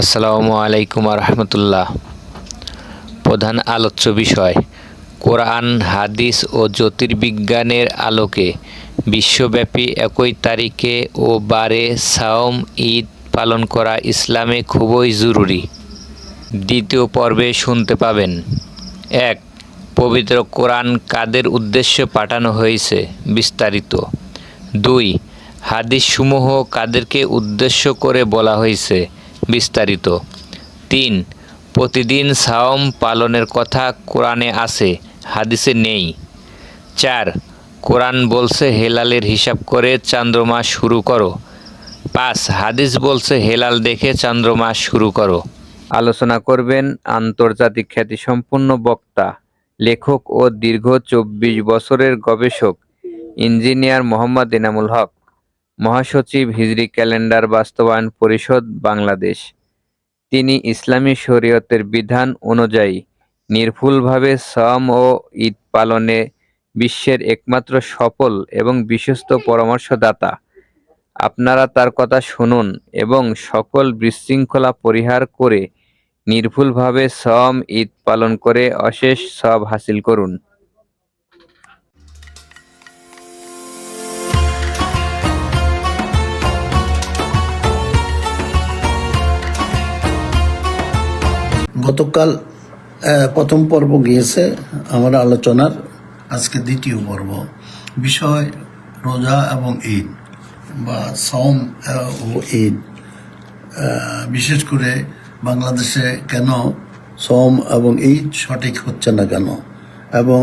আসসালামু আলাইকুম রহমতুল্লাহ। প্রধান আলোচ্য বিষয় কোরআন, হাদিস ও জ্যোতির্বিজ্ঞানের আলোকে বিশ্বব্যাপী একই তারিখে ও বারে সাওম ঈদ পালন করা ইসলামে খুবই জরুরি। দ্বিতীয় পর্বে শুনতে পাবেন: ১. পবিত্র কোরআন কাদের উদ্দেশ্যে পাঠানো হয়েছে, বিস্তারিত। ২. হাদিসসমূহ কাদেরকে উদ্দেশ্য করে বলা হয়েছে, বিস্তারিত। ৩. প্রতিদিন সাওম পালনের কথা কোরআনে আছে, হাদিসে নেই। ৪. কোরআন বলছে হেলালের হিসাব করে চান্দ্রমাস শুরু করো। ৫. হাদিস বলছে হেলাল দেখে চান্দ্রমাস শুরু করো। আলোচনা করবেন আন্তর্জাতিক খ্যাতিসম্পন্ন বক্তা, লেখক ও দীর্ঘ ২৪ বছরের গবেষক ইঞ্জিনিয়ার মোহাম্মদ এনামুল হক, মহাসচিব, হিজরি ক্যালেন্ডার বাস্তবায়ন পরিষদ, বাংলাদেশ। তিনি ইসলামী শরীয়তের বিধান অনুযায়ী নির্ভুলভাবে সাওম ও ঈদ পালনে বিশ্বের একমাত্র সফল এবং বিশ্বস্ত পরামর্শদাতা। আপনারা তার কথা শুনুন এবং সকল বিশৃঙ্খলা পরিহার করে নির্ভুলভাবে সাওম ঈদ পালন করে অশেষ সওয়াব হাসিল করুন। গতকাল প্রথম পর্ব গিয়েছে আমার আলোচনার, আজকে দ্বিতীয় পর্ব। বিষয় রোজা এবং ঈদ বা সাওম ও ঈদ। বিশেষ করে বাংলাদেশে কেন সাওম এবং ঈদ সঠিক হচ্ছে না কেন, এবং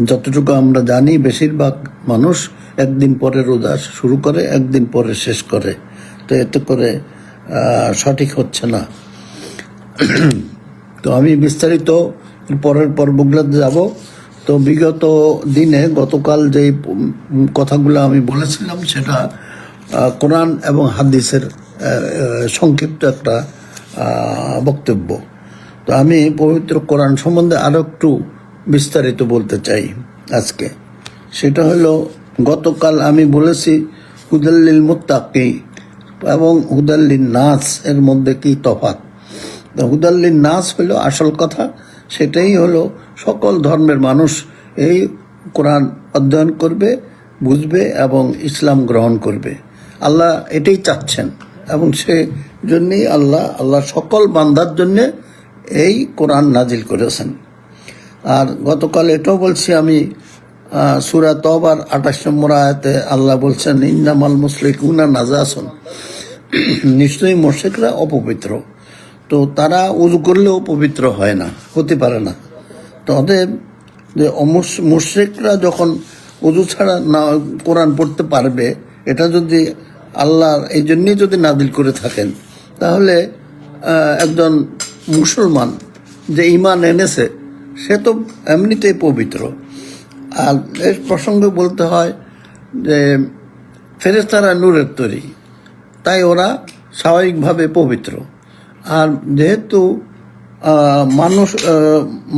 যতটুকু আমরা জানি বেশিরভাগ মানুষ একদিন পরে রোজা শুরু করে, একদিন পরে শেষ করে। তো এতে করে সঠিক হচ্ছে না। তো আমি বিস্তারিত পরের পর্বগুলোতে যাব। তো বিগত দিনে গতকাল যে কথাগুলো আমি বলেছিলাম সেটা কোরআন এবং হাদিসের সংক্ষিপ্ত একটা বক্তব্য। তো আমি পবিত্র কোরআন সম্বন্ধে আরো একটু বিস্তারিত বলতে চাই আজকে। সেটা হলো, গতকাল আমি বলেছি হুদাল্লিল মুত্তাকি এবং হুদাল্লিন নাস এর মধ্যে কি তফাৎ। হুদাল্লিন নাস হলো আসল কথা, সেটাই হলো সকল ধর্মের মানুষ এই কোরআন অধ্যয়ন করবে, বুঝবে এবং ইসলাম গ্রহণ করবে। আল্লাহ এটাই চাচ্ছেন এবং সে জন্যই আল্লাহ সকল বান্দার জন্যে এই কোরআন নাজিল করেছেন। আর গতকাল এটাও বলছি আমি, সূরা তওবার ২৮ নম্বর আয়াতে আল্লাহ বলছেন ইন্নামাল মুশরিকুনা নাজাসুন, নিশ্চয়ই মুশরিকরা অপবিত্র। তো তারা উযু করলেও পবিত্র হয় না, হতে পারে না। তো অতএব যে মুশরিকরা যখন উযু ছাড়া না কোরআন পড়তে পারবে, এটা যদি আল্লাহর এই জন্যই যদি নাজিল করে থাকেন, তাহলে একজন মুসলমান যে ঈমান এনেছে সে তো এমনিতেই পবিত্র। আর এর প্রসঙ্গে বলতে হয় যে ফেরেশতারা নূরের তৈরি, তাই ওরা স্বাভাবিকভাবে পবিত্র। আর যেহেতু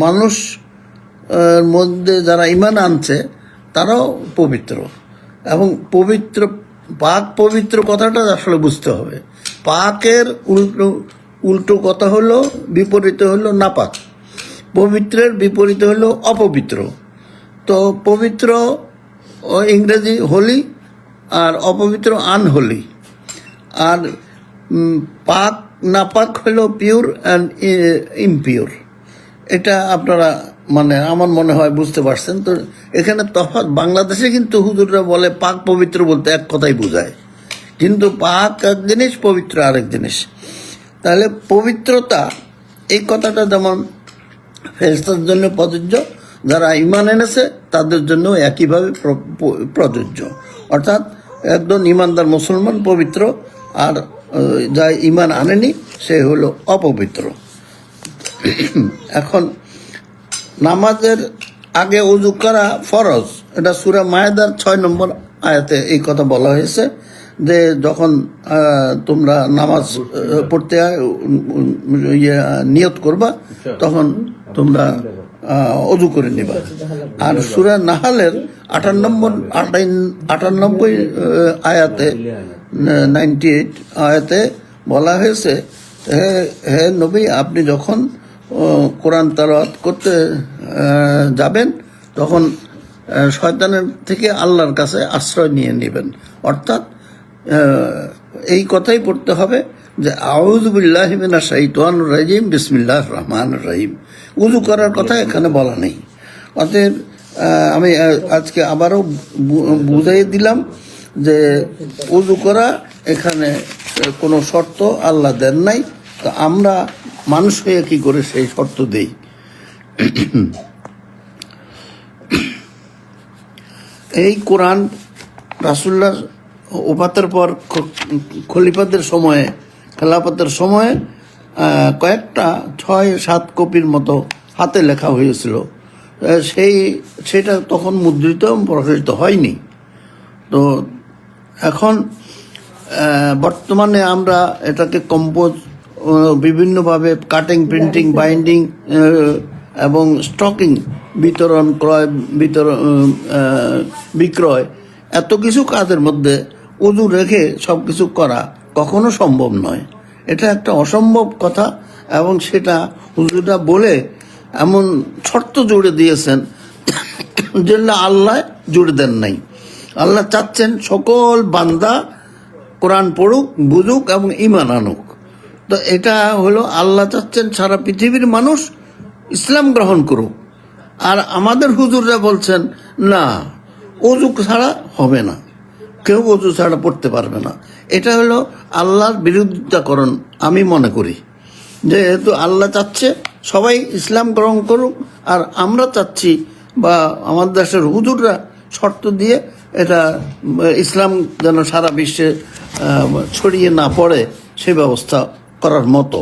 মানুষ মধ্যে যারা ঈমান আনছে তারাও পবিত্র, এবং পবিত্র কথাটা আসলে বুঝতে হবে। পাকের উল্টো কথা হলো, বিপরীত হলো নাপাক। পবিত্রের বিপরীত হলো অপবিত্র। তো পবিত্র ইংরেজি হোলি, আর অপবিত্র আনহোলি। আর পাক নাপাক হলো পিওর অ্যান্ড ইমপিওর। এটা আপনারা আমার মনে হয় বুঝতে পারছেন। তো এখানে তফাৎ, বাংলাদেশে কিন্তু হুজুররা বলে পাক পবিত্র বলতে এক কথাই বোঝায়, কিন্তু পাক এক জিনিস, পবিত্র আরেক জিনিস। তাহলে পবিত্রতা এই কথাটা যেমন ফেরেশতাদের জন্য প্রযোজ্য, যারা ঈমান এনেছে তাদের জন্য একইভাবে প্রযোজ্য। অর্থাৎ একজন ঈমানদার মুসলমান পবিত্র, আর যা ঈমান আনেনি সে হলো অপবিত্র। এখন নামাজের আগে ওযু করা ফরজ, এটা সূরা মায়েদার ৬ নম্বর আয়াতে এই কথা বলা হয়েছে যে যখন তোমরা নামাজ পড়তে নিয়ত করবা তখন তোমরা ওযু করে নিবা। আর সূরা নাহালের 98 আয়াতে 98 আয়াতে বলা হয়েছে, হে হে নবী, আপনি যখন কোরআন তেলাওয়াত করতে যাবেন তখন শয়তানের থেকে আল্লাহর কাছে আশ্রয় নিয়ে নেবেন। অর্থাৎ এই কথাই পড়তে হবে যে আউযু বিল্লাহি মিনাশ শাইতানির রাজিম বিসমিল্লাহির রহমানির রহিম। উযু করার কথা এখানে বলা নেই। অতএব আমি আজকে আবারও বুঝাই দিলাম যে উযু করা এখানে কোনো শর্ত আল্লাহ দেন নাই। তো আমরা মানুষ হয়ে কি করে সেই শর্ত দেই? এই কোরআন রাসূলুল্লাহ ওফাতের পর খলিফাদের সময়ে, খেলাফতের সময়ে কয়েকটা 6-7 কপির মতো হাতে লেখা হয়েছিল। সেটা তখন মুদ্রিত এবং প্রকাশিত হয়নি। তো এখন বর্তমানে আমরা এটাকে কম্পোজ বিভিন্নভাবে কাটিং, প্রিন্টিং, বাইন্ডিং এবং স্টকিং, বিতরণ, বিক্রয়, এত কিছু কাজের মধ্যে উযু রেখে সব কিছু করা কখনো সম্ভব নয়। এটা একটা অসম্ভব কথা। এবং সেটা হুজুররা বলে এমন শর্ত জুড়ে দিয়েছেন যেটা আল্লাহ জুড়ে দেন নাই। আল্লাহ চাচ্ছেন সকল বান্দা কোরআন পড়ুক, বুঝুক এবং ঈমান আনুক। তো এটা হলো আল্লাহ চাচ্ছেন সারা পৃথিবীর মানুষ ইসলাম গ্রহণ করুক। আর আমাদের হুজুররা বলছেন না, ওযু ছাড়া হবে না, কেউ ওযু ছাড়া পড়তে পারবে না। এটা হলো আল্লাহর বিরোধিতাকরণ আমি মনে করি। যেহেতু আল্লাহ চাচ্ছে সবাই ইসলাম গ্রহণ করুক, আর আমরা চাচ্ছি বা আমাদের দেশের হুজুররা শর্ত দিয়ে এটা ইসলাম যেন সারা বিশ্বে ছড়িয়ে না পড়ে সে ব্যবস্থা করার মতো।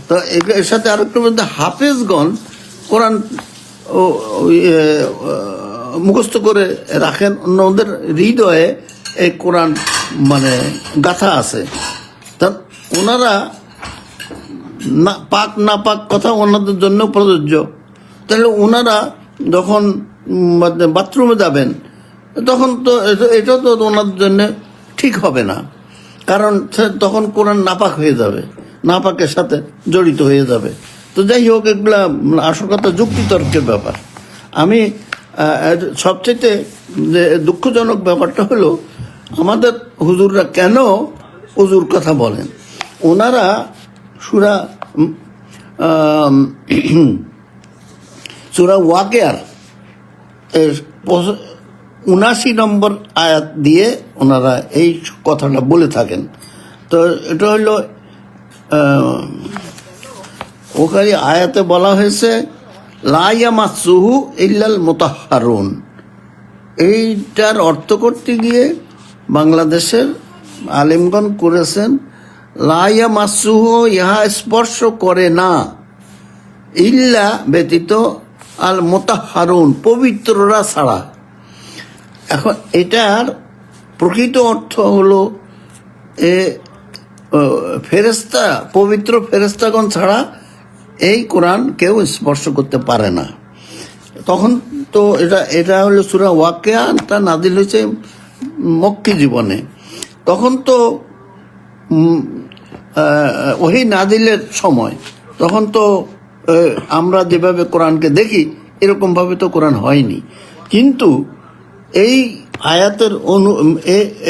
তো এর সাথে আরেকটু বলতে, হাফেজগণ কোরআন মুখস্থ করে রাখেন, ওদের হৃদয়ে এই কোরআন মানে গাথা আছে। তা ওনারা না পাক না পাক কথা ওনাদের জন্য প্রযোজ্য। তাহলে ওনারা যখন বাথরুমে যাবেন তখন তো এটা তো ওনাদের জন্য ঠিক হবে না, কারণ তখন কোরআন নাপাক হয়ে যাবে, নাপাকের সাথে জড়িত হয়ে যাবে। তো যাই হোক, এগুলা আসল কথা যুক্তিতর্কের ব্যাপার। আমি সবচেয়ে যে দুঃখজনক ব্যাপারটা হলো আমাদের হুজুররা কেন উযুর কথা বলেন। ওনারা সূরা ওয়াকিয়ার 79 নম্বর আয়াত দিয়ে ওনারা এই কথাটা বলে থাকেন। তো এটা হলো ওখানে আয়াতে বলা হয়েছে লা ইয়ামাসসুহু ইল্লাল মুতাহহারুন। এইটার অর্থ করতে গিয়ে বাংলাদেশের আলেমগণ করেছেন লা ইয়ামাসসুহু, ইহা স্পর্শ করে না, ইল্লা ব্যতীত, আল মুতাহহারুন, পবিত্ররা ছাড়া। এখন এটার প্রকৃত অর্থ হলো ফেরেশতা, পবিত্র ফেরেশতাগণ ছাড়া এই কোরআন কেউ স্পর্শ করতে পারে না। তখন তো এটা হলো সূরা ওয়াকিয়াটা নাজিল হয়েছে মক্কি জীবনে। তখন তো ওহী নাজিলের সময়, তখন তো আমরা যেভাবে কোরআনকে দেখি এরকমভাবে তো কোরআন হয়নি। কিন্তু এই আয়াতের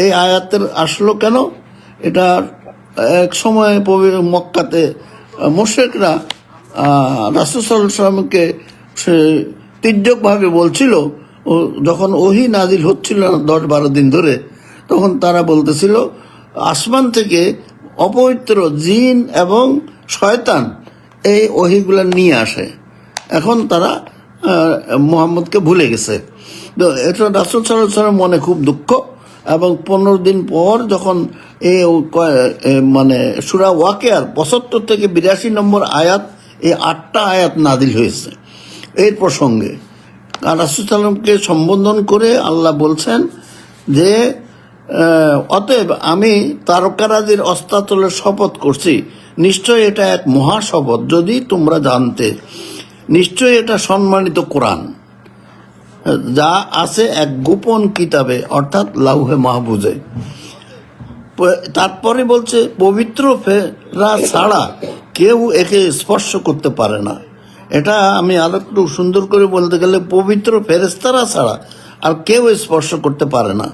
এই আয়াতের আসলো কেন? এটা এক সময় মক্কাতে মুশরিকরা রাসূল সাল্লাল্লাহু আলাইহি ওয়াসাল্লামকে তির্যকভাবে বলছিল, যখন ওহী নাজিল হচ্ছিল না 10-12 দিন ধরে, তখন তারা বলতেছিল আসমান থেকে অপবিত্র জিন এবং শয়তান এই ওহীগুলো নিয়ে আসে। এখন তারা মুহাম্মদকে ভুলে গেছে। তো এটা রাসূল সাল্লাল্লাহু আলাইহি ওয়াসাল্লাম মনে খুব দুঃখ। এবং 15 দিন পর যখন মানে সূরা ওয়াকিয়ার 75 থেকে 82 নম্বর আয়াত, এই 8টা আয়াত নাজিল হয়েছে এই প্রসঙ্গে। আর রাসূল সাল্লামকে সম্বোধন করে আল্লাহ বলছেন যে অতএব আমি তারকারাজির অস্তাচলের শপথ করছি, নিশ্চয় এটা এক মহা শপথ, যদি তোমরা জানতে। নিশ্চয় এটা সম্মানিত কোরআন, যা আছে এক গোপন কিতাবে, অর্থাৎ লাউহে মাহফুজে। তারপরে বলছে পবিত্র ফেরা ছাড়া কেউ একে স্পর্শ করতে পারে না। এটা আমি আরো একটু সুন্দর করে বলতে গেলে পবিত্র ফেরেশতারা ছাড়া আর কেউ স্পর্শ করতে পারে না।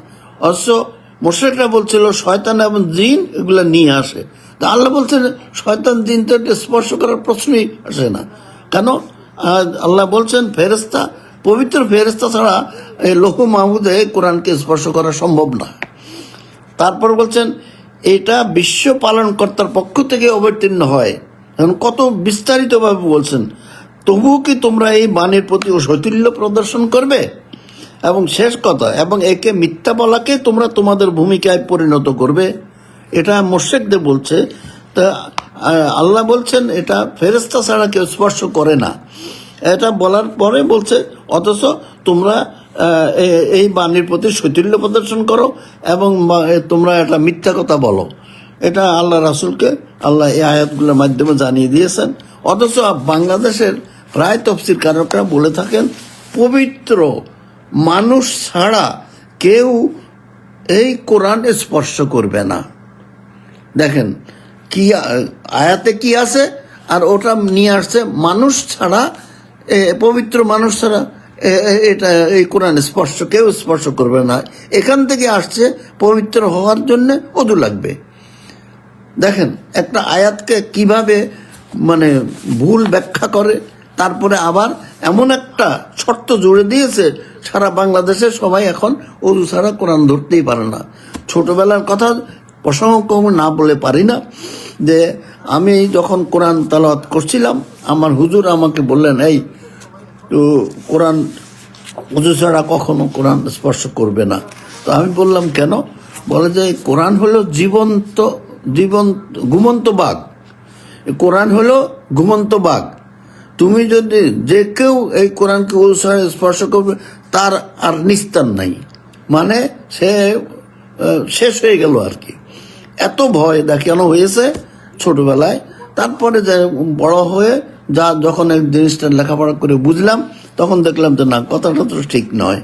অবশ্য মুশরিকরা বলছিল শয়তান এবং জিন এগুলো নিয়ে আসে, তা আল্লাহ বলছেন শয়তান জিন তো এটা স্পর্শ করার প্রশ্নই আসে না। কেন? আল্লাহ বলছেন ফেরেশতা, পবিত্র ফেরেশতা ছাড়া এই লৌহ মাহফুজে কোরআনকে স্পর্শ করা সম্ভব না। তারপর বলছেন এটা বিশ্ব পালনকর্তার পক্ষ থেকে অবতীর্ণ হয়। এখন কত বিস্তারিতভাবে বলছেন, তবুও কি তোমরা এই বাণীর প্রতি শৈথিল্য প্রদর্শন করবে? এবং শেষ কথা, এবং একে মিথ্যা বলাকে তোমরা তোমাদের ভূমিকায় পরিণত করবে। এটা মুশরিকদের বলছে। তা আল্লাহ বলছেন এটা ফেরেশতা ছাড়া কেউ স্পর্শ করে না। এটা বলার পরে বলছে অথচ তোমরা এই বাণীর প্রতি শৈথিল্য প্রদর্শন করো এবং তোমরা এটা মিথ্যা কথা বলো। এটা আল্লাহ রাসূলকে আল্লাহ এই আয়াতগুলোর মাধ্যমে জানিয়ে দিয়েছেন। অথচ বাংলাদেশের প্রায় তাফসীরকারকরা বলে থাকেন পবিত্র মানুষ ছাড়া কেউ এই কোরআন স্পর্শ করবে না। দেখেন কি আয়াতে কি আছে, আর ওটা নিয়ে আসছে মানুষ ছাড়া, পবিত্র মানুষ ছাড়া এটা এই কোরআন কেউ স্পর্শ করবে না। এখান থেকে আসছে পবিত্র হওয়ার জন্য ওযু লাগবে। দেখেন একটা আয়াতকে কিভাবে মানে ভুল ব্যাখ্যা করে, তারপরে আবার এমন একটা শর্ত জুড়ে দিয়েছে সারা বাংলাদেশে সবাই এখন ওযু ছাড়া কোরআন ধরতেই পারে না। ছোটবেলার কথা প্রসঙ্গ কম না বলে পারি না যে আমি যখন কোরআন তেলাওয়াত করছিলাম আমার হুজুর আমাকে বললেন এই তো কোরআন ওযু ছাড়া কখনো কোরআন স্পর্শ করবে না। তো আমি বললাম কেন? বলে যে কোরআন হলো ঘুমন্ত বাঘ। কোরআন হলো ঘুমন্ত বাঘ। তুমি যদি যে কেউ এই কোরআনকে ওযু ছাড়া স্পর্শ করবে তার আর নিস্তার নাই, মানে সে শেষ হয়ে গেল আর কি। এত ভয় দেখানো হয়েছে ছোটবেলায়। তারপরে যে বড় হয়ে যখন এই জিনিসটা লেখাপড়া করে বুঝলাম তখন দেখলাম যে না, কথাটা তো ঠিক নয়।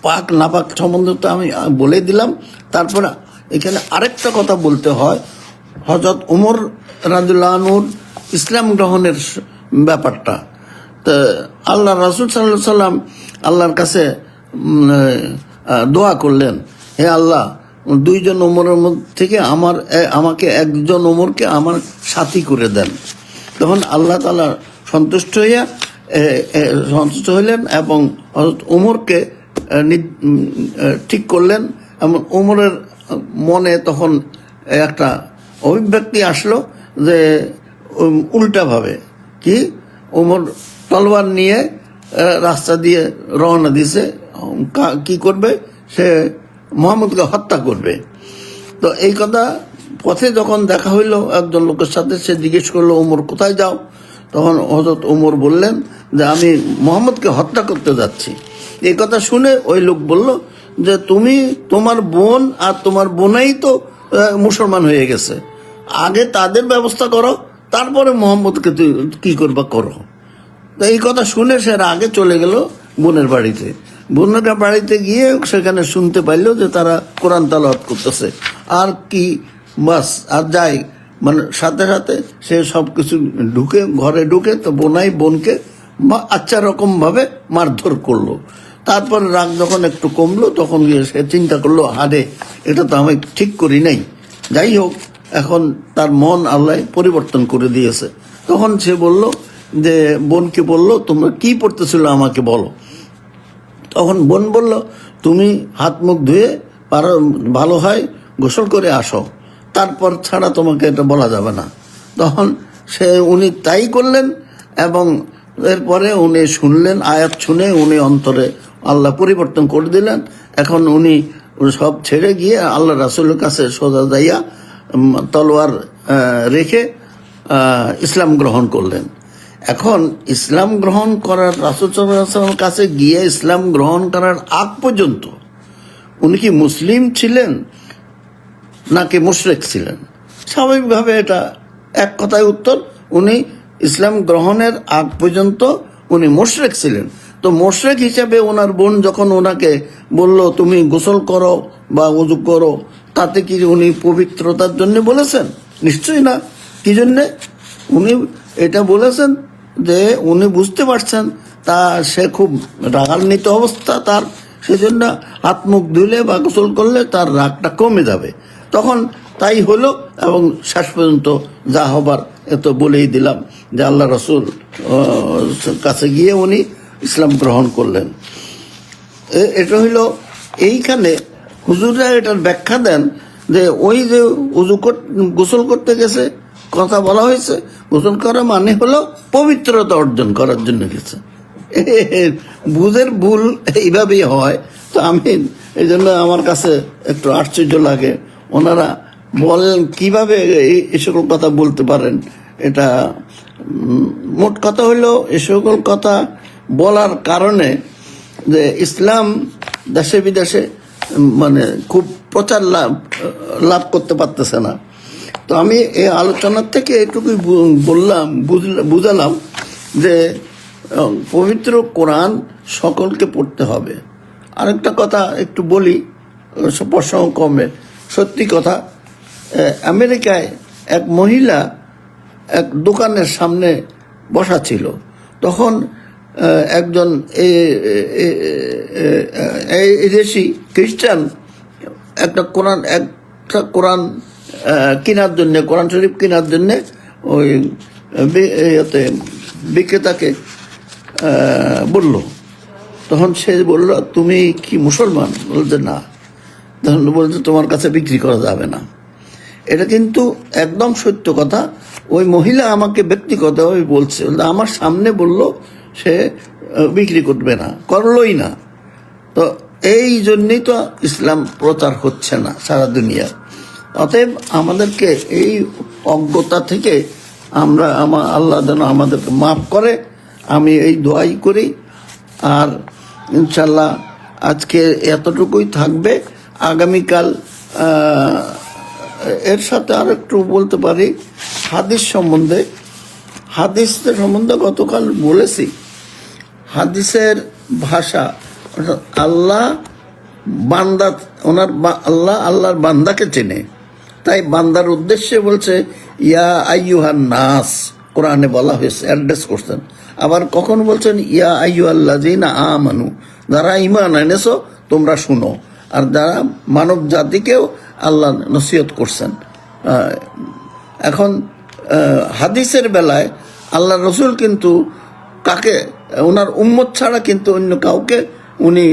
পাক নাপাক সম্বন্ধে তো আমি বলে দিলাম। তারপরে এখানে আরেকটা কথা বলতে হয়, হযরত ওমর রাদিয়াল্লাহু আনহুর ইসলাম গ্রহণের ব্যাপারটা। তো আল্লাহ রাসূল সাল্লাল্লাহু আলাইহি সাল্লাম আল্লাহর কাছে দোয়া করলেন, হে আল্লাহ দুইজন ওমরের মধ্যে থেকে আমাকে একজন ওমরকে আমার সাথী করে দেন। তখন আল্লাহ তাআলা সন্তুষ্ট হইলেন এবং হযরত ওমরকে ঠিক করলেন। এবং ওমরের মনে তখন একটা অভিব্যক্তি আসলো যে উল্টাভাবে কি ওমর তলোয়ার নিয়ে রাস্তা দিয়ে রওনা দিছে, কি করবে? সে মুহাম্মদকে হত্যা করবে। তো এই কথা পথে যখন দেখা হইল একজন লোকের সাথে, সে জিজ্ঞেস করলো ওমর কোথায় যাও? তখন হযরত ওমর বললেন যে আমি মুহাম্মদকে হত্যা করতে যাচ্ছি। এই কথা শুনে ওই লোক বলল যে তুমি তোমার বোন আর তোমার বোনাই তো মুসলমান হয়ে গেছে, আগে তাদের ব্যবস্থা করো, তারপরে মুহাম্মদকে কি করবা করো। তো এই কথা শুনে সে আগে চলে গেল বোনের বাড়িতে। বোনের বাড়িতে গিয়ে সেখানে শুনতে পাইলো যে তারা কোরআন তেলাওয়াত করতেছে। আর কি বাস আর যায়, মানে সাথে সাথে সে সব কিছু ঘরে ঢুকে তো বোনাই বোনকে আচ্ছা রকম ভাবে মারধর করলো। তারপর রাগ যখন একটু কমলো তখন গিয়ে সে চিন্তা করলো, আরে এটা তো আমি ঠিক করি নাই। যাই হোক, এখন তার মন আল্লাহ পরিবর্তন করে দিয়েছে। তখন সে বলল যে বোনকে বলল তোমরা কি পড়তেছিল আমাকে বলো। তখন বোন বলল তুমি হাত মুখ ধুয়ে ভালো হয় গোসল করে আসো, তারপর ছাড়া তোমাকে এটা বলা যাবে না। তখন উনি তাই করলেন এবং এরপরে উনি শুনলেন, আয়াত শুনে উনি অন্তরে আল্লাহ পরিবর্তন করে দিলেন। এখন উনি সব ছেড়ে গিয়ে আল্লাহ রাসূলের কাছে সোজা যাইয়া তলোয়ার রেখে ইসলাম গ্রহণ করলেন। এখন ইসলাম গ্রহণ করার রাসূল সাল্লাল্লাহু আলাইহি ওয়াসাল্লামের কাছে গিয়ে ইসলাম গ্রহণ করার আগ পর্যন্ত উনি কি মুসলিম ছিলেন নাকি মুশরিক ছিলেন? স্বাভাবিকভাবে এটা এক কথায় উত্তর, উনি ইসলাম গ্রহণের আগ পর্যন্ত উনি মুশরিক ছিলেন। তো মোশরেক হিসেবে ওনার বোন যখন ওনাকে বলল তুমি গোসল করো বা ওযু করো, তাতে কি উনি পবিত্রতার জন্য বলেছেন? নিশ্চয়ই না। কি জন্যে? উনি এটা বলেছেন যে উনি বুঝতে পারছেন তা সে খুব রাগান্বিত অবস্থা তার, সেজন্য হাত মুখ ধুলে বা গোসল করলে তার রাগটা কমে যাবে। তখন তাই হলো, এবং শেষ পর্যন্ত যা হবার এত বলেই দিলাম যে আল্লাহ রসুল কাছে গিয়ে উনি ইসলাম গ্রহণ করলেন। এটা হইল এইখানে হুজুররা এটার ব্যাখ্যা দেন যে ওই যে গোসল করতে গেছে কথা বলা হয়েছে, গোসল করা মানে হলো পবিত্রতা অর্জন করার জন্য গেছে। বুঝের ভুল এইভাবেই হয়। তো আমি এই জন্য আমার কাছে একটু আশ্চর্য লাগে, ওনারা বলেন কিভাবে এই সকল কথা বলতে পারেন। এটা মোট কথা হলো এ সকল কথা বলার কারণে যে ইসলাম দেশে বিদেশে মানে খুব প্রচার লাভ করতে পারতেছে না। তো আমি এই আলোচনার থেকে এটুকুই বললাম, বুঝালাম যে পবিত্র কোরআন সকলকে পড়তে হবে। আরেকটা কথা একটু বলি, প্রসঙ্গ কমে, সত্যি কথা। আমেরিকায় এক মহিলা এক দোকানের সামনে বসা ছিল, তখন একজন দেশি খ্রিস্টান একটা কোরআন কেনার জন্যে, কোরআন শরীফ কেনার জন্যে ওই বিক্রেতাকে বলল। তখন সে বলল তুমি কি মুসলমান? বলছে না। তখন বলছে তোমার কাছে বিক্রি করা যাবে না। এটা কিন্তু একদম সত্য কথা। ওই মহিলা আমাকে ব্যক্তিগতভাবে বলছে, আমার সামনে বলল সে বিক্রি করবে না, করলই না। তো এই জন্যই তো ইসলাম প্রচার হচ্ছে না সারা দুনিয়া। অতএব আমাদেরকে এই অজ্ঞতা থেকে আল্লাহ যেন আমাদেরকে মাফ করে, আমি এই দোয়াই করি। আর ইনশাল্লাহ আজকে এতটুকুই থাকবে। আগামীকাল এর সাথে আর একটু বলতে পারি হাদিস সম্বন্ধে। গতকাল বলেছি, হাদিসের ভাষা আল্লাহর বান্দাকে চেনে, তাই বান্দার উদ্দেশ্যে বলছে ইয়া আইয়ুহান নাস, কোরআনে বলা হয়েছে, অ্যাড্রেস করছেন। আবার কখন বলছেন ইয়া আইয়ুহাল্লাযীনা আমানু, যারা ঈমান এনেছো তোমরা শুনো। আর যারা মানব জাতিকেও আল্লাহ নসিহত করছেন। এখন হাদিসের বেলায় আল্লাহ রসুল কিন্তু কাকে, ওনার উম্মত ছাড়া কিন্তু অন্য কাউকে উনি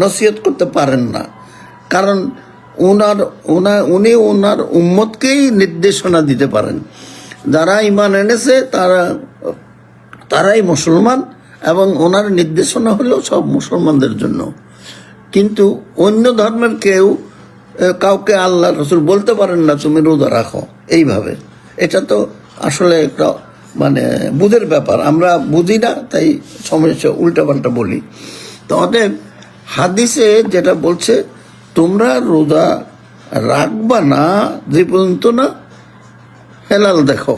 নসিহত করতে পারেন না। কারণ উনি ওনার উম্মতকেই নির্দেশনা দিতে পারেন। যারা ঈমান এনেছে তারাই মুসলমান, এবং ওনার নির্দেশনা হলো সব মুসলমানদের জন্য। কিন্তু অন্য ধর্মের কাউকে আল্লাহ রসুল বলতে পারেন না তুমি রোজা রাখো এইভাবে। এটা তো আসলে একটা মানে বুঝের ব্যাপার, আমরা বুঝি না, তাই সমস্যা উল্টাপাল্টা বলি। তো অতএব হাদিসে যেটা বলছে তোমরা রোজা রাখবা না যে পর্যন্ত না হেলাল দেখো।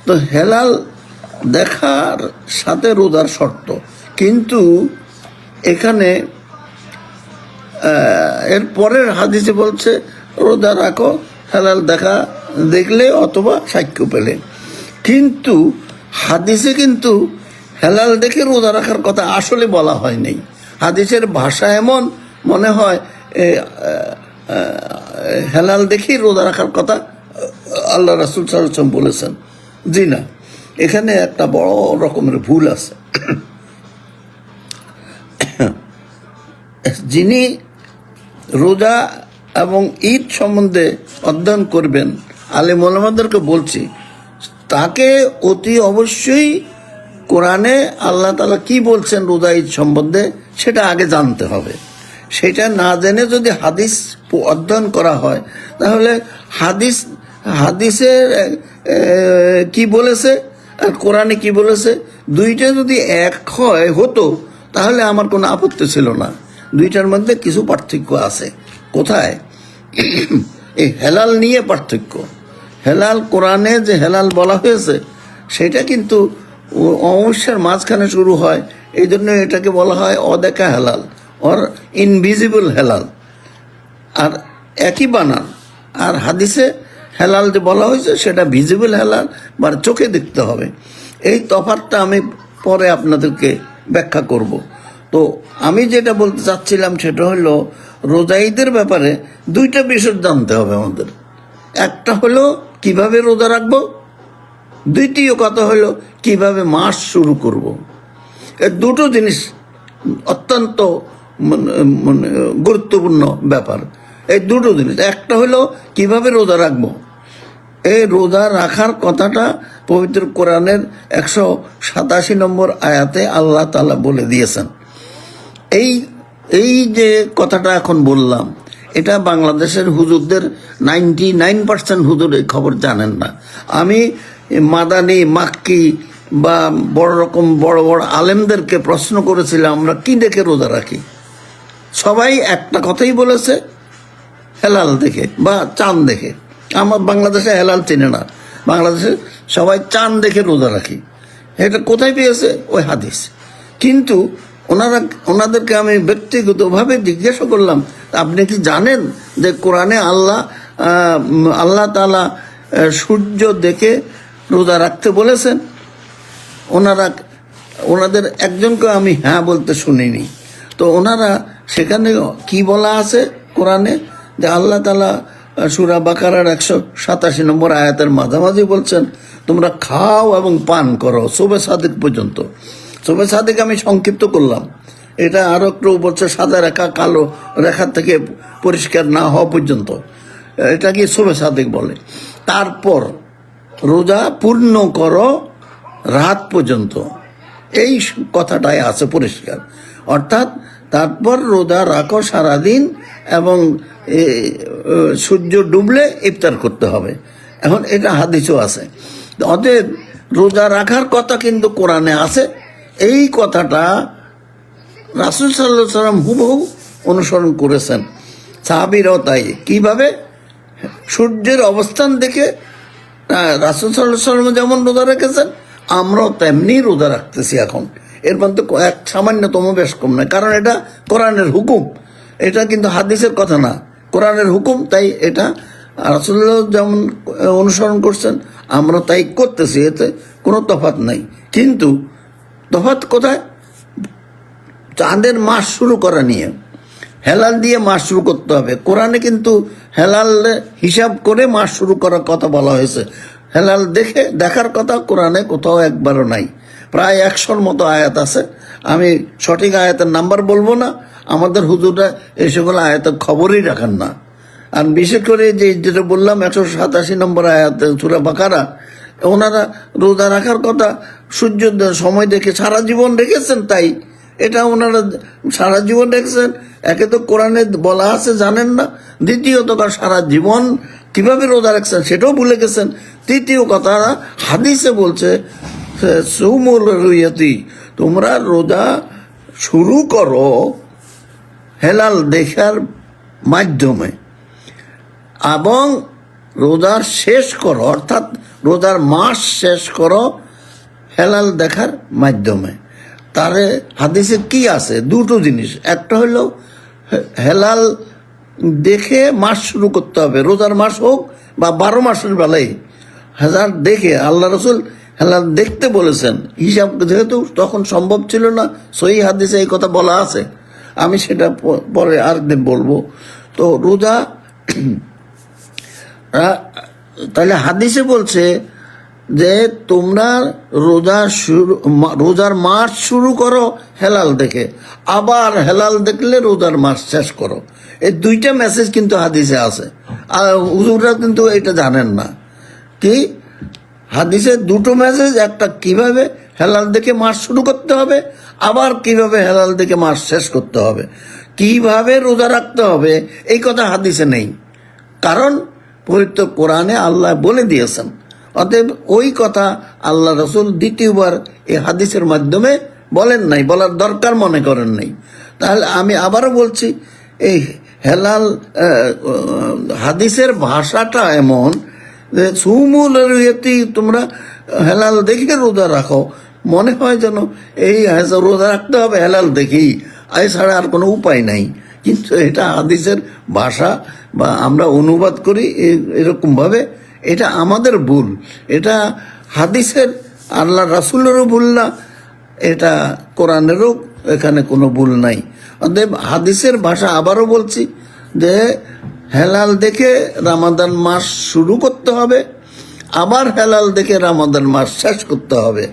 তো হেলাল দেখার সাথে রোজার শর্ত, কিন্তু এখানে এর পরের হাদিসে বলছে রোজা রাখো হেলাল দেখলে অথবা সাক্ষ্য পেলে। কিন্তু হাদিসে কিন্তু হেলাল দেখে রোজা রাখার কথা আসলে বলা হয়নি। হাদিসের ভাষা এমন মনে হয় হেলাল দেখেই রোজা রাখার কথা আল্লাহ রাসূল সাল্লাল্লাহু আলাইহি ওয়াসাল্লাম বলেছেন। জি না, এখানে একটা বড় রকমের ভুল আছে। যিনি রোজা এবং ঈদ সম্বন্ধে অধ্যয়ন করবেন, আলেম ওলামাদেরকে বলছি, তাকে অতি অবশ্যই কোরআনে আল্লাহ তাআলা কি বলছেন রোজা ঈদ সম্বন্ধে সেটা আগে জানতে হবে। সেটা না জেনে যদি হাদিস অধ্যয়ন করা হয়, তাহলে হাদিসে কি বলেছে আর কোরআনে কি বলেছে দুইটা যদি এক হতো তাহলে আমার কোনো আপত্তি ছিল না। দুইটার মধ্যে কিছু পার্থক্য আছে। কোথায়? এই হেলাল নিয়ে পার্থক্য। হেলাল কোরআনে যে হেলাল বলা হয়েছে সেটা কিন্তু অমাবস্যার মাঝখানে শুরু হয়, এই জন্য এটাকে বলা হয় অদেখা হেলাল অর ইনভিজিবল হেলাল। আর একই বানান। আর হাদিসে হেলাল যে বলা হয়েছে সেটা ভিজিবল হেলাল বা চোখে দেখতে হবে। এই তফাৎটা আমি পরে আপনাদেরকে ব্যাখ্যা করব। তো আমি যেটা বলতে চাচ্ছিলাম সেটা হলো রোজা ঈদের ব্যাপারে দুইটা বিষয় জানতে হবে আমাদের। একটা হলো কিভাবে রোজা রাখবো, দ্বিতীয় কথা হলো কিভাবে মাস শুরু করব। এই দুটো জিনিস অত্যন্ত গুরুত্বপূর্ণ ব্যাপার। এই দুটো জিনিস, একটা হলো কিভাবে রোজা রাখবো। এই রোজা রাখার কথাটা পবিত্র কোরআনের 187 নম্বর আয়াতে আল্লাহ তাআলা বলে দিয়েছেন। এই যে কথাটা এখন বললাম, এটা বাংলাদেশের হুজুরদের 99% হুজুর এই খবর জানেন না। আমি মাদানি, মাক্কি বা বড় রকম বড় বড় আলেমদেরকে প্রশ্ন করেছিলাম আমরা কি দেখে রোজা রাখি। সবাই একটা কথাই বলেছে, হেলাল দেখে বা চাঁদ দেখে। আমার বাংলাদেশে হেলাল চেনে না, বাংলাদেশে সবাই চাঁদ দেখে রোজা রাখি। এটা কোথায় পেয়েছে? ওই হাদিস। কিন্তু ওনাদেরকে আমি ব্যক্তিগতভাবে জিজ্ঞাসা করলাম, আপনি কি জানেন যে কোরআনে আল্লাহ তাআলা সূর্য দেখে রোজা রাখতে বলেছেন? ওনাদের একজনকে আমি হ্যাঁ বলতে শুনিনি। তো ওনারা সেখানে কি বলা আছে কোরআনে, যে আল্লাহ তাআলা সূরা বাকারার 187 নম্বর আয়াতের মাঝামাঝি বলছেন, তোমরা খাও এবং পান করো শবে সাদিক পর্যন্ত। শবে সাদিক আমি সংক্ষিপ্ত করলাম, এটা আরো একটু বলছে সাদা রেখা কালো রেখার থেকে পরিষ্কার না হওয়া পর্যন্ত, এটা কি শবে সাদিক বলে। তারপর রোজা পূর্ণ করো রাত পর্যন্ত, এই কথাটাই আছে পরিষ্কার। অর্থাৎ তারপর রোজা রাখো সারাদিন এবং সূর্য ডুবলে ইফতার করতে হবে। এখন এটা হাদিসও আছে। অতএব রোজা রাখার কথা কিন্তু কোরআনে আছে। এই কথাটা রাসূল সাল্লাল্লাহু আলাইহি সাল্লাম হুবহু অনুসরণ করেছেন, সাহাবীরাও তাই। কিভাবে? সূর্যের অবস্থান দেখে রাসূল সাল্লাল্লাহু আলাইহি সাল্লাম যেমন রোজা রেখেছেন, আমরাও তেমনি রোজা রাখতেছি এখন। এর মধ্যে এক সামান্যতম বেশ কম নয়, কারণ এটা কোরআনের হুকুম। এটা কিন্তু হাদিসের কথা না, কোরআনের হুকুম। তাই এটা রাসূলুল্লাহ যেমন অনুসরণ করছেন আমরা তাই করতেছি, এতে কোনো তফাৎ নাই। কিন্তু তফাৎ কোথায়? চাঁদের মাস শুরু করা নিয়ে। হেলাল দিয়ে মাস শুরু করতে হবে। কোরআনে কিন্তু হেলাল হিসাব করে মাস শুরু করার কথা বলা হয়েছে। হেলাল দেখার কথা কোরআনে কোথাও একবারও নাই। প্রায় 100-র মতো আয়াত আছে। আমি সঠিক আয়াতের নাম্বার বলবো না, আমাদের হুজুররা এই সকল আয়াতের খবরই রাখেন না। আর বিশেষ করে যেটা বললাম 187 নম্বর আয়াত সূরা বাকারা, ওনারা রোজা রাখার কথা সূর্য সময় দেখে সারা জীবন রেখেছেন। তাই এটা ওনারা সারা জীবন রেখেছেন। একে তো কোরআনে বলা আছে জানেন না, দ্বিতীয়ত সারা জীবন কিভাবে রোজা রাখছেন সেটাও ভুলে গেছেন। তৃতীয় কথা হাদিসে বলছে সুমুল রুইয়াতি, তোমরা রোজা শুরু করো হেলাল দেখার মাধ্যমে এবং রোজার শেষ করো, অর্থাৎ রোজার মাস শেষ করো হেলাল দেখার মাধ্যমে। তারে হাদিসে কি আছে? দুটো জিনিস। একটা হলো হেলাল দেখে মাস শুরু করতে হবে, রোজার মাস হোক বা 12 মাসের বেলায় হেলাল দেখে। আল্লাহ রসুল হেলাল দেখতে বলেছেন, হিসাব যেহেতু তখন সম্ভব ছিল না, সহি হাদিসে এই কথা বলা আছে। আমি সেটা পরে আরেকদিন বলবো। তো রোজা তাহলে হাদিসে বলছে যে তোমরা রোজার মাস শুরু করো হেলাল দেখে, আবার হেলাল দেখলে রোজার মাস শেষ করো। এই দুইটা মেসেজ কিন্তু হাদিসে আছে। আর হুজুররা কিন্তু এটা জানেন না। কি হাদিসে দুটো মেসেজ, একটা কিভাবে হেলাল দেখে মাস শুরু করতে হবে, আবার কিভাবে হেলাল দেখে মাস শেষ করতে হবে। কিভাবে রোজা রাখতে হবে এই কথা হাদিসে নেই, কারণ পবিত্র কোরআনে আল্লাহ বলে দিয়েছেন। অতএব ওই কথা আল্লাহ রসুল দ্বিতীয়বার এই হাদিসের মাধ্যমে বলেন নাই, বলার দরকার মনে করেন নাই। তাহলে আমি আবারও বলছি, এই হেলাল হাদিসের ভাষাটা এমন যে সুমুল রুইয়াতি, তোমরা হেলাল দেখে রোজা রাখো, মনে হয় যেন এই রোজা রাখতে হবে হেলাল দেখি, এছাড়া আর কোনো উপায় নাই। কিন্তু এটা হাদিসের ভাষা বা আমরা অনুবাদ করি এরকমভাবে, এটা আমাদের ভুল। এটা হাদিসের আল্লাহ রাসূলেরও ভুল না, এটা কোরআনেরও এখানে কোনো ভুল নাই। অতএব হাদিসের ভাষা আবারও বলছি যে হেলাল দেখে রমাদান মাস শুরু করতে হবে, আবার হেলাল দেখে রমাদান মাস শেষ করতে হবে,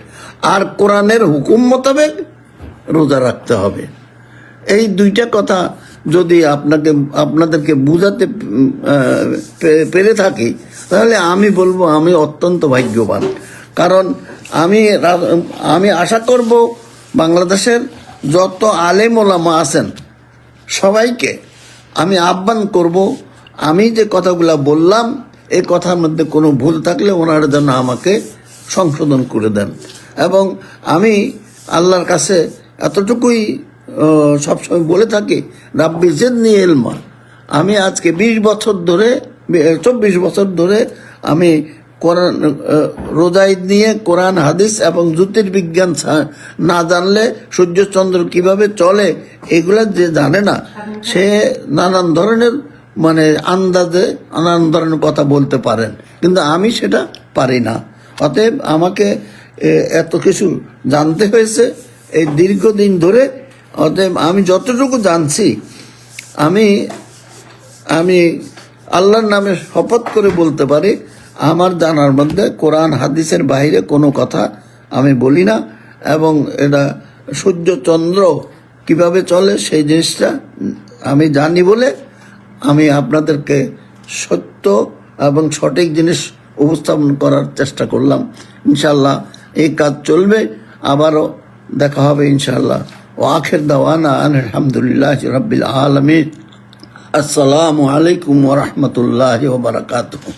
আর কোরআনের হুকুম মোতাবেক রোজা রাখতে হবে। এই দুইটা কথা যদি আপনাদেরকে বুঝাতে পেরে থাকি, তাহলে আমি বলবো আমি অত্যন্ত ভাগ্যবান। কারণ আমি আশা করব বাংলাদেশের যত আলেম ওলামা আছেন সবাইকে আমি আহ্বান করব, আমি যে কথাগুলো বললাম এই কথার মধ্যে কোনো ভুল থাকলে ওনারা যেন আমাকে সংশোধন করে দেন। এবং আমি আল্লাহর কাছে এতটুকুই সবসময় বলে থাকি, রাব্বি জিদনি ইলমা। আমি আজকে 24 বছর ধরে আমি কোরআন রোজা ঈদ নিয়ে কোরআন হাদিস এবং জ্যোতির্বিজ্ঞান না জানলে সূর্যচন্দ্র কিভাবে চলে এগুলা যে জানে না, সে নানান ধরনের আন্দাজে নানান ধরনের কথা বলতে পারেন, কিন্তু আমি সেটা পারি না। অতএব আমাকে এত কিছু জানতে হয়েছে এই দীর্ঘদিন ধরে। অতএব আমি যতটুকু জানছি, আমি আল্লাহর নামে শপথ করে বলতে পারি, আমার জানার মধ্যে কোরআন হাদিসের বাইরে কোনো কথা আমি বলি না। এবং এটা সূর্য চন্দ্র কিভাবে চলে সেই জিনিসটা আমি জানি বলে আমি আপনাদেরকে সত্য এবং সঠিক জিনিস উপস্থাপন করার চেষ্টা করলাম। ইনশাল্লাহ এই কাজ চলবে, আবারও দেখা হবে ইনশাল্লাহ। ও আখির দাওয়ানা আলহামদুলিল্লাহি রাব্বিল আলামিন। আসসালামু আলাইকুম ওয়া রাহমাতুল্লাহি ওয়া বারাকাতুহু।